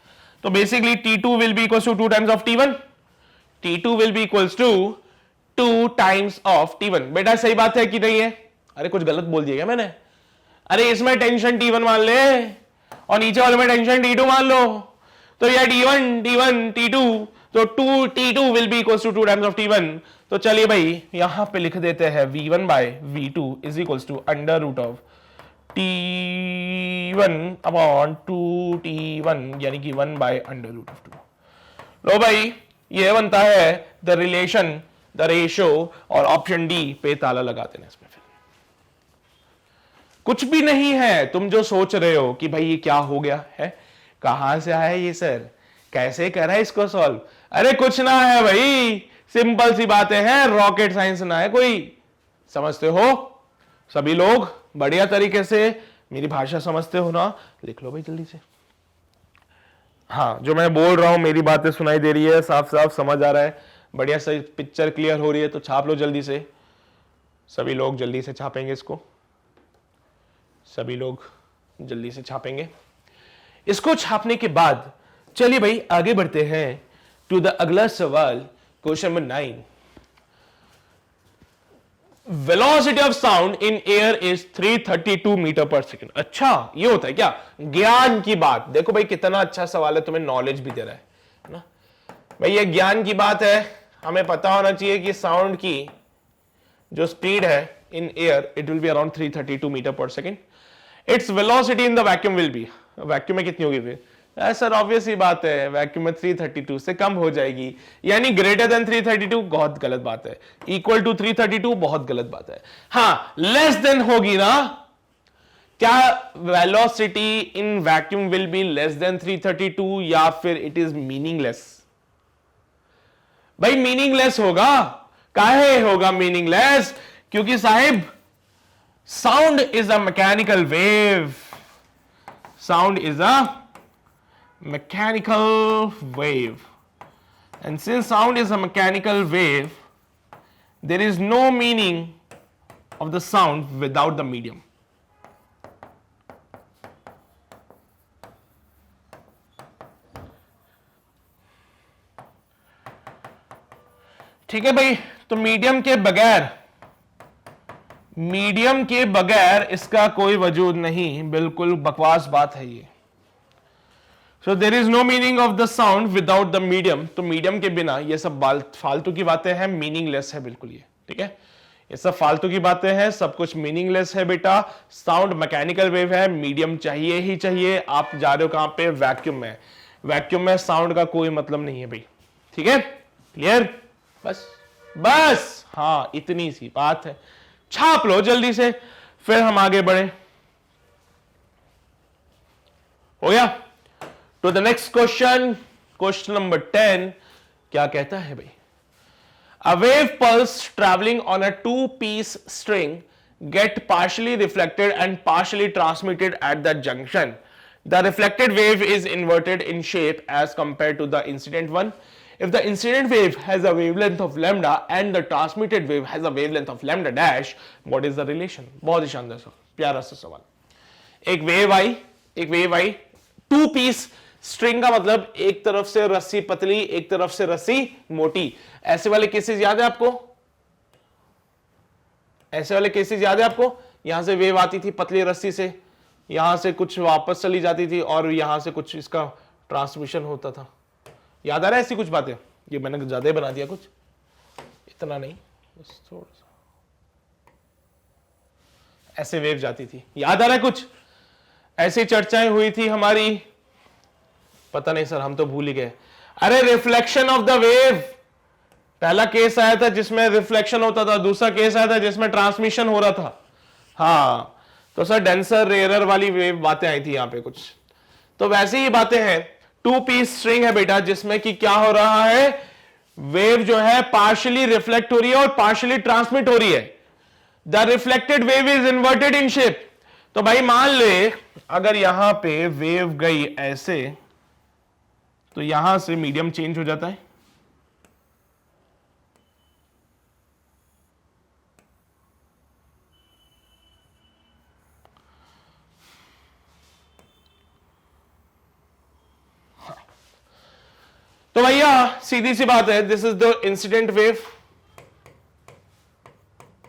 तो basically t2 will be equals to 2 times of t1, T2 will be equals to 2 times of T1। बेटा सही बात है कि नहीं है? अरे कुछ गलत बोल दिया क्या मैंने? अरे इसमें टेंशन T1 मान ले और नीचे वाले में टेंशन T2 मान लो, तो यह T1 T1 T2 तो T2 will be equals to 2 times of T1। तो चलिए भाई यहां पे लिख देते हैं V1 by V2 is equals to under root of T1 upon 2T1 यानी कि 1 बाय अंडर रूट ऑफ 2। लो भाई ये बनता है द रिलेशन, द रेशियो, और ऑप्शन डी पे ताला लगा देना इसमें। फिर कुछ भी नहीं है, तुम जो सोच रहे हो कि भाई ये क्या हो गया है, कहां से आया ये सर, कैसे करा इसको सॉल्व, अरे कुछ ना है भाई, सिंपल सी बातें हैं, रॉकेट साइंस ना है कोई। समझते हो सभी लोग बढ़िया तरीके से, मेरी भाषा समझते हो ना, लिख लो भाई जल्दी से। हाँ जो मैं बोल रहा हूं मेरी बातें सुनाई दे रही है, साफ साफ समझ आ रहा है, बढ़िया से पिक्चर क्लियर हो रही है, तो छाप लो जल्दी से। सभी लोग जल्दी से छापेंगे इसको, सभी लोग जल्दी से छापेंगे इसको। छापने के बाद चलिए भाई आगे बढ़ते हैं टू द अगला सवाल, question number 9। Velocity of sound in air is 332 metre per second. अच्छा ये होता है क्या, ज्ञान की बात। देखो भाई कितना अच्छा सवाल है, तुम्हें नॉलेज भी दे रहा है ना भाई, ये ज्ञान की बात है। हमें पता होना चाहिए कि साउंड की जो स्पीड है in air it will be around 332 metre per second. Its velocity in the vacuum will be, vacuum में कितनी होगी फिर सर, ऑब्वियस ही बात है वैक्यूम में 332 से कम हो जाएगी, यानी ग्रेटर देन 332 बहुत गलत बात है, इक्वल टू 332 बहुत गलत बात है। हाँ लेस देन होगी ना, क्या velocity in vacuum will be less than 332 या फिर इट इज मीनिंगलेस? भाई मीनिंगलेस होगा। काहे होगा मीनिंगलेस? क्योंकि Sahib sound is a mechanical wave, sound is a mechanical wave, and since sound is a mechanical wave, there is no meaning of the sound without the medium. ठीक है भाई, तो medium के बगैर इसका कोई वजूद नहीं, बिल्कुल बकवास बात है ये। So there is no meaning of the sound without the medium। तो मीडियम के बिना ये सब फालतू की बातें हैं, मीनिंगलेस है बिल्कुल ये, ठीक है, ये सब फालतू की बातें हैं, सब कुछ मीनिंगलेस है बेटा। साउंड मैकेनिकल वेव है, मीडियम चाहिए ही चाहिए। आप जा रहे हो कहां पे, वैक्यूम में, वैक्यूम में साउंड का कोई मतलब नहीं है भाई, ठीक है, क्लियर? बस हाँ इतनी सी बात है, छाप लो जल्दी से, फिर हम आगे बढ़े। हो गया? To the next question, question number 10, क्या कहता है भाई? A wave pulse traveling on a two-piece string get partially reflected and partially transmitted at that junction. The reflected wave is inverted in shape as compared to the incident one. If the incident wave has a wavelength of lambda and the transmitted wave has a wavelength of lambda dash, what is the relation? बहुत ही शानदार सवाल, प्यारा सा सवाल। एक wave I, to piece string का मतलब एक तरफ से रस्सी पतली, एक तरफ से रस्सी मोटी। ऐसे वाले केसेस याद है आपको? ऐसे वाले केसेस याद है आपको? यहां से वेव आती थी पतली रस्सी से, यहां से कुछ वापस चली जाती थी और यहां से कुछ इसका ट्रांसमिशन होता था। याद आ रहा है ऐसी कुछ बातें? ये मैंने ज्यादा ही बना दिया, कुछ इतना नहीं, बस थोड़ा सा ऐसे वेव जाती थी। याद आ रहा है कुछ? ऐसी चर्चाएं हुई थी हमारी, पता नहीं सर हम तो भूल ही गए। अरे रिफ्लेक्शन ऑफ द वेव, पहला केस आया था जिसमें रिफ्लेक्शन होता था, दूसरा केस आया था जिसमें ट्रांसमिशन हो रहा था। हाँ तो सर डेंसर रेयरर वाली वेव बातें आई थी यहां पे कुछ, तो वैसे ही बातें हैं। टू पीस स्ट्रिंग है बेटा जिसमें कि क्या हो रहा है, वेव जो है पार्शियली रिफ्लेक्ट हो रही है और पार्शियली ट्रांसमिट हो रही है। The reflected wave is inverted in shape. तो भाई मान ले अगर यहां पे वेव गई ऐसे, तो यहां से मीडियम चेंज हो जाता है, तो भैया सीधी सी बात है, this is the incident wave.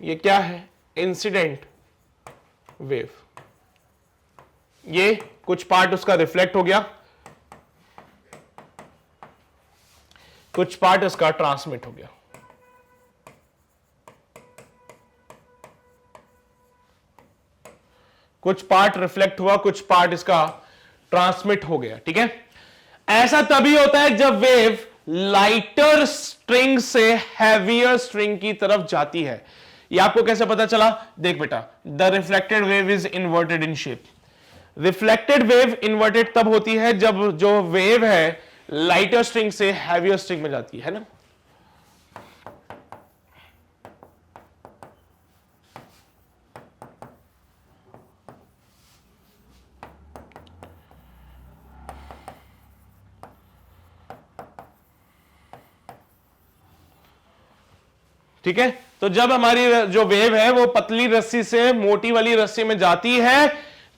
ये क्या है? Incident wave. ये कुछ पार्ट उसका रिफ्लेक्ट हो गया, कुछ पार्ट इसका ट्रांसमिट हो गया। कुछ पार्ट रिफ्लेक्ट हुआ, कुछ पार्ट इसका ट्रांसमिट हो गया। ठीक है, ऐसा तभी होता है जब वेव लाइटर स्ट्रिंग से हैवियर स्ट्रिंग की तरफ जाती है। ये आपको कैसे पता चला? देख बेटा, the reflected wave is inverted in shape. Reflected wave inverted तब होती है जब जो वेव है लाइटर स्ट्रिंग से हैवियर स्ट्रिंग में जाती है ना। ठीक है, तो जब हमारी जो वेव है वो पतली रस्सी से मोटी वाली रस्सी में जाती है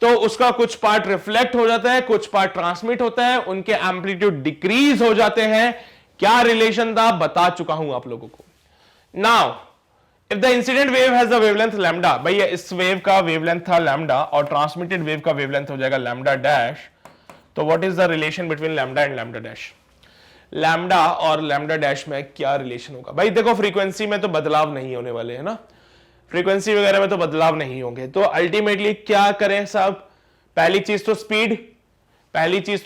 तो उसका कुछ पार्ट रिफ्लेक्ट हो जाता है, कुछ पार्ट ट्रांसमिट होता है, उनके एम्पलीट्यूड डिक्रीज हो जाते हैं। क्या रिलेशन था बता चुका हूं आप लोगों को। Now if the incident wave has the wavelength lambda, भैया इस वेव का वेवलेंथ था लैम्डा और ट्रांसमिटेड वेव का वेवलेंथ हो जाएगा लैम्डा डैश, तो what is the relation between lambda and lambda dash? Lambda और लैम्डा डैश में क्या रिलेशन होगा? भाई देखो, फ्रीक्वेंसी में तो बदलाव नहीं होने वाले है ना, फ्रीक्वेंसी वगैरह में तो बदलाव नहीं होंगे, तो अल्टीमेटली क्या करें साहब? पहली चीज तो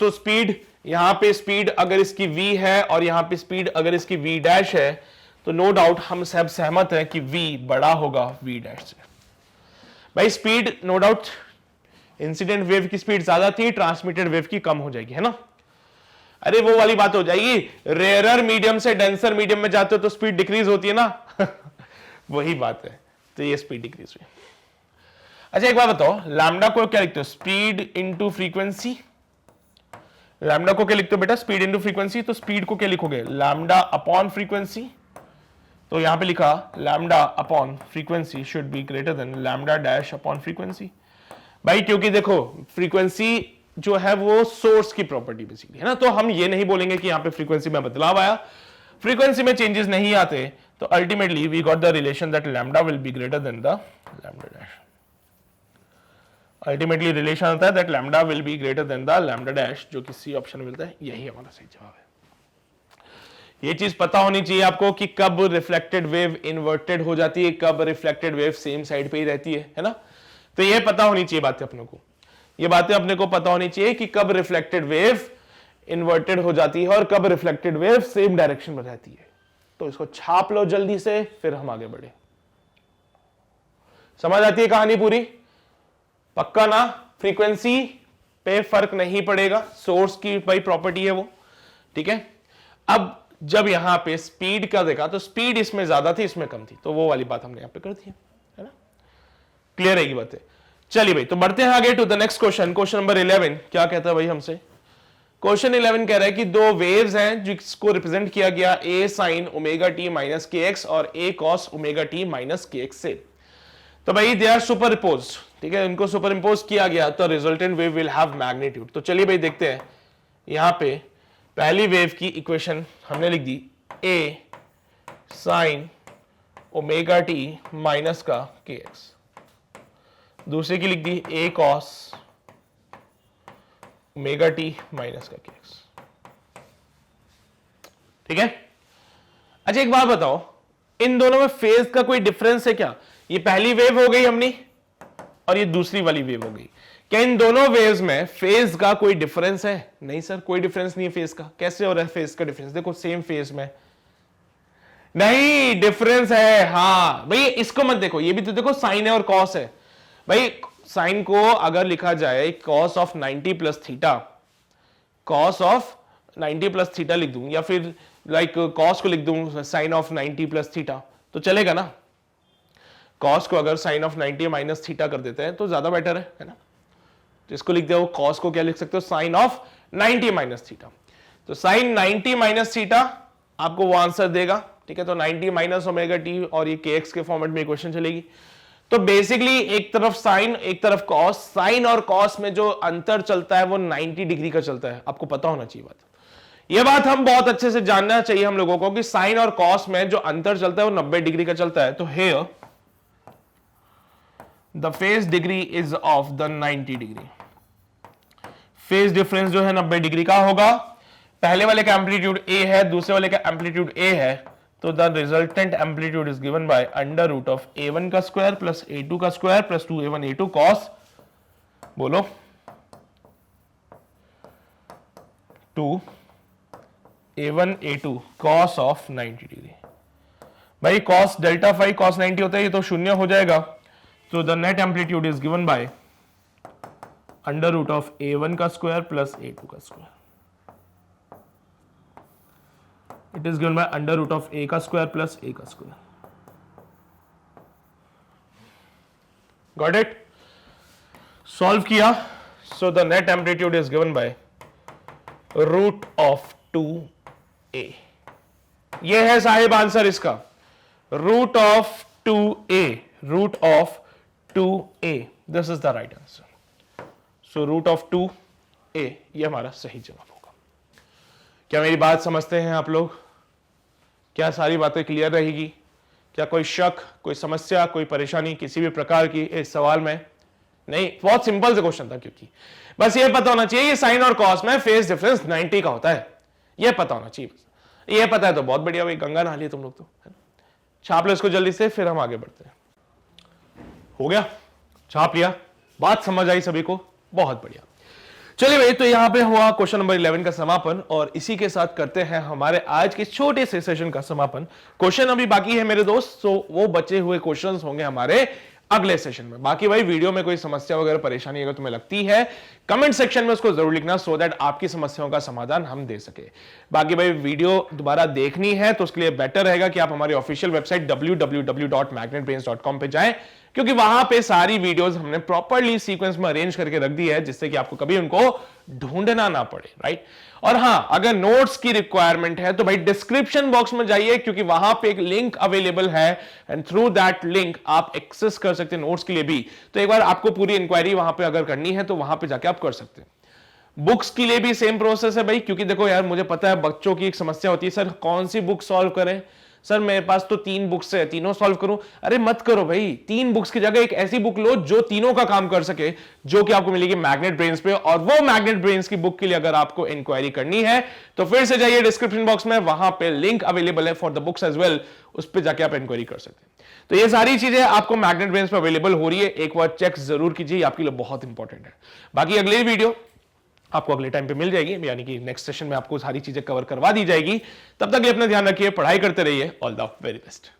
स्पीड, यहां पे स्पीड अगर इसकी v है और यहां पे स्पीड अगर इसकी v डैश है, तो नो डाउट हम सब सहमत हैं कि v बड़ा होगा v डैश से। भाई speed no doubt incident wave की स्पीड ज्यादा थी, ट्रांसमिटेड वेव की कम हो जाएगी, है ना। अरे वो वाली बात हो जाएगी, रेयरर मीडियम से डेंसर मीडियम में जाते हो तो स्पीड डिक्रीज होती है ना वही बात है, तो ये स्पीड डिक्रीज हुई। अच्छा एक बात बताओ, लैम्डा को क्या लिखते हो? Speed into frequency. लैम्डा को क्या लिखते हो बेटा? Speed into frequency. तो स्पीड को क्या लिखोगे? Lambda upon frequency. तो यहां पे लिखा lambda upon frequency should be greater then lambda dash upon frequency. भाई क्योंकि देखो फ्रीक्वेंसी जो है वो सोर्स की प्रॉपर्टी बेसिकली है ना, तो हम ये नहीं बोलेंगे कि यहां पे फ्रीक्वेंसी में बदलाव आया, फ्रीक्वेंसी में चेंजेस नहीं आते, तो ultimately we got the relation that lambda will be greater than the lambda dash. Ultimately relation आता है that lambda will be greater than the lambda dash, जो कि सी ऑप्शन में मिलता है। यही हमारा सही जवाब है। ये चीज पता होनी चाहिए आपको कि कब रिफ्लेक्टेड वेव इन्वर्टेड हो जाती है, कब रिफ्लेक्टेड वेव सेम साइड पे ही रहती है ना। तो ये पता होनी चाहिए बातें अपने को, ये बातें अपने को पता होनी चाहिए कि कब रिफ्लेक्टेड वेव इन्वर्टेड हो जाती है और कब रिफ्लेक्टेड वेव सेम डायरेक्शन में रहती है। तो इसको छाप लो जल्दी से, फिर हम आगे बढ़े। समझ आती है कहानी पूरी? पक्का ना? फ्रीक्वेंसी पे फर्क नहीं पड़ेगा, सोर्स की भाई प्रॉपर्टी है वो। ठीक है, अब जब यहां पे स्पीड का देखा तो स्पीड इसमें ज्यादा थी, इसमें कम थी, तो वो वाली बात हमने यहां पे कर दी है ना। क्लियर है ये बातें? चलिए भाई, तो बढ़ते हैं आगे to the next question. Question number 11 क्या कहता है भाई हमसे? क्वेश्चन 11 कह रहा है कि दो वेव्स हैं जिसको रिप्रेजेंट किया गया a sin omega t minus के एक्स और a cos omega t minus के एक्स से। तो भाई दे आर सुपर इम्पोज, ठीक है, इनको सुपर इम्पोज किया गया तो resultant wave will have magnitude. तो चलिए भाई देखते हैं, यहां पे पहली वेव की इक्वेशन हमने लिख दी a sin omega t minus का के एक्स, दूसरे की लिख दी a cos omega t minus का के एक्स। ठीक है, अच्छा एक बात बताओ, इन दोनों में फेज का कोई डिफरेंस है क्या? ये पहली वेव हो गई हमने और ये दूसरी वाली वेव हो गई, क्या इन दोनों वेव्स में फेज का कोई डिफरेंस है? नहीं सर, कोई डिफरेंस नहीं है फेज का। कैसे हो रहा है फेज का डिफरेंस? देखो सेम फेज में नहीं डिफरेंस है। हाँ भाई इसको मत देखो, ये भी तो देखो साइन है और कॉस है। भाई साइन को अगर लिखा जाए cos of 90 plus theta, cos of 90 plus theta लिख दूं, या फिर लाइक कॉस को लिख दूं साइन ऑफ 90 प्लस थीटा, तो चलेगा ना। कॉस को अगर साइन ऑफ 90 माइनस थीटा कर देते हैं तो ज्यादा बेटर है ना। तो इसको लिख दो, कॉस को क्या लिख सकते हो? Sine of 90 minus theta. तो साइन 90 माइनस थीटा आपको वो आंसर देगा। ठीक है, तो 90 माइनस ओमेगा टी और ये के एक्स के फॉर्मेट में इक्वेशन चलेगी। तो बेसिकली एक तरफ साइन एक तरफ कॉस, साइन और कॉस में जो अंतर चलता है वो 90 डिग्री का चलता है, आपको पता होना चाहिए बात। ये बात हम बहुत अच्छे से जानना चाहिए हम लोगों को कि साइन और कॉस में जो अंतर चलता है वो 90 डिग्री का चलता है। तो here the phase degree is of the 90 degree. Phase difference जो है 90 डिग्री का होगा। पहले वाले का एम्पलीट्यूड ए है, दूसरे वाले का एम्पलीट्यूड ए है, तो the resultant amplitude is given by under root of a1 का स्क्वायर प्लस a2 का square plus 2a1 a2 cos, बोलो 2a1 a2 cos of 90 degree. भाई कॉस डेल्टा फाई कॉस 90 होता है, ये तो शून्य हो जाएगा, तो the net amplitude is given by under root of a1 का स्क्वायर प्लस a2 का square. It is given by under root of a का स्क्वायर प्लस a का स्क्वायर। Got it? सॉल्व किया, so the net amplitude is given by root of 2a। ये है साहिब answer इसका, root of 2a, root of 2a, this is the right answer. So root of 2a ये हमारा सही जवाब होगा। क्या मेरी बात समझते हैं आप लोग? क्या सारी बातें क्लियर रहेगी? क्या कोई शक, कोई समस्या, कोई परेशानी किसी भी प्रकार की इस सवाल में? नहीं, बहुत सिंपल से क्वेश्चन था, क्योंकि बस ये पता होना चाहिए ये साइन और कॉस में फेज डिफरेंस 90 का होता है, ये पता होना चाहिए। ये पता है तो बहुत बढ़िया, भाई गंगा नहा लिए तुम लोग तो, है ना? छाप लो इसको जल्दी से, फिर हम आगे बढ़ते हैं। हो गया, छाप लिया, बात समझ आई सभी को? बहुत बढ़िया। चलिए भाई, तो यहां पे हुआ क्वेश्चन नंबर 11 का समापन, और इसी के साथ करते हैं हमारे आज के छोटे से सेशन का समापन। क्वेश्चन अभी बाकी है मेरे दोस्त, तो वो बचे हुए क्वेश्चंस होंगे हमारे अगले सेशन में। बाकी भाई वीडियो में कोई समस्या वगैरह परेशानी अगर तुम्हें लगती है, कमेंट सेक्शन में उसको जरूर लिखना, सो दैट आपकी समस्याओं का समाधान हम दे सके। बाकी भाई वीडियो दोबारा देखनी है तो उसके लिए बेटर रहेगा कि आप हमारी ऑफिशियल वेबसाइट www.magnetbrains.com पे जाएं, क्योंकि वहां पे सारी वीडियोस हमने प्रॉपर्ली सीक्वेंस में अरेंज करके रख दी है, जिससे कि आपको कभी उनको ढूंढना ना पड़े, राइट? और हां, अगर नोट्स की रिक्वायरमेंट है तो भाई डिस्क्रिप्शन बॉक्स में जाइए, क्योंकि वहां पे एक लिंक अवेलेबल है, एंड थ्रू दैट लिंक आप एक्सेस कर सकते हैं नोट्स के लिए भी। तो एक बार आपको पूरी इंक्वायरी वहां पे अगर करनी है तो वहां पे जाके आप कर सकते हैं। बुक्स के लिए भी सेम प्रोसेस है भाई, क्योंकि देखो यार, मुझे पता है बच्चों की एक समस्या होती है, सर कौन सी बुक सॉल्व करें? सर मेरे पास तो 3 बुक्स है, तीनों सॉल्व करूं? अरे मत करो भाई, 3 बुक्स की जगह एक ऐसी बुक लो जो तीनों का काम कर सके, जो कि आपको मिलेगी मैग्नेट ब्रेन्स पे। और वो मैग्नेट ब्रेन्स की बुक के लिए अगर आपको इंक्वायरी करनी है तो फिर से जाइए डिस्क्रिप्शन बॉक्स में, वहां पे लिंक अवेलेबल है for the books as well, उस पर जाके आप इंक्वायरी कर सकते हैं। तो ये सारी चीजें आपको मैग्नेट ब्रेन्स पे अवेलेबल हो रही है, एक बार चेक जरूर कीजिए, आपके लिए बहुत इंपॉर्टेंट है। बाकी अगली वीडियो आपको अगले टाइम पे मिल जाएगी, यानी कि नेक्स्ट सेशन में आपको सारी चीजें कवर करवा दी जाएगी। तब तक ये अपना ध्यान रखिए, पढ़ाई करते रहिए, ऑल द वेरी बेस्ट।